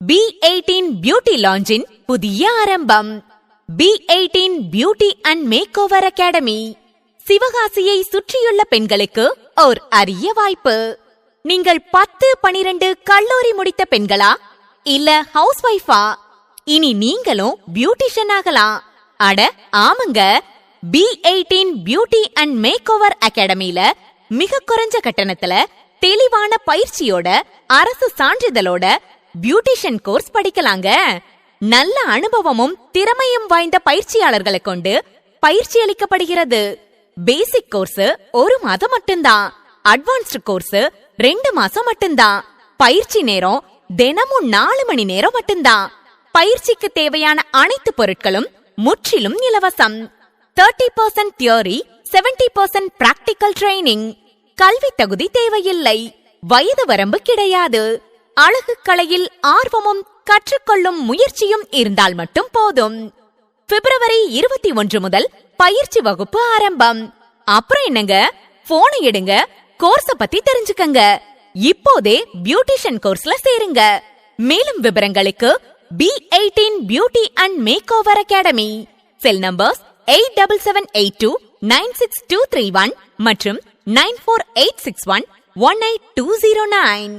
B18 beauty லாஞ்சின் புதிய ஆரம்பம். B18 beauty and makeover academy சிவகாசியை சுற்றியுள்ள பெண்களுக்கு ஓர் அரிய வாய்ப்பு. நீங்கள் 10-12 கல்லூரி முடித்த பெண்களா இல்ல ஹவுஸ் வைஃபா? இனி நீங்களும் பியூட்டிஷியன் ஆகலாம். அட ஆமாங்க, B18 beauty and makeover அகாடமில மிக குறைஞ்ச கட்டணத்துல தெளிவான பயிற்சியோட அரசு சான்றிதழோட பியூட்டிஷியன் கோர்ஸ் படிக்கலாங்க. நல்ல அனுபவமும் திறமையும் வாய்ந்த பயிற்சியாளர்களை கொண்டு பயிற்சி அளிக்கப்படுகிறது. பேசிக் கோர்ஸ் 1 மாதம் மட்டும்தான். அட்வான்ஸ்டு கோர்ஸ் 2 மாசம் மட்டும்தான். பயிற்சி நேரம் தினமும் 4 மணி நேரம் மட்டும்தான். பயிற்சிக்கு தேவையான அனைத்து பொருட்களும் முற்றிலும் இலவசம். 30% தியரி, 70% பிராக்டிகல் ட்ரைனிங். கல்வி தகுதி தேவையில்லை. வயது வரம்பு கிடையாது. அழகு கலையில் ஆர்வமும் கற்றுக்கொள்ளும் முயற்சியும் இருந்தால் மட்டும் போதும். பிப்ரவரி 21 முதல் பயிற்சி வகுப்பு ஆரம்பம். அப்புறம் என்னங்க, போனை எடுங்க, கோர்ஸ பத்தி தெரிஞ்சுக்கங்க. இப்போதே பியூட்டிஷியன் கோர்ஸ்ல சேருங்க. மேலும் விவரங்களுக்கு B18 beauty and makeover academy. Cell numbers 8778296231 மற்றும் 9486118209.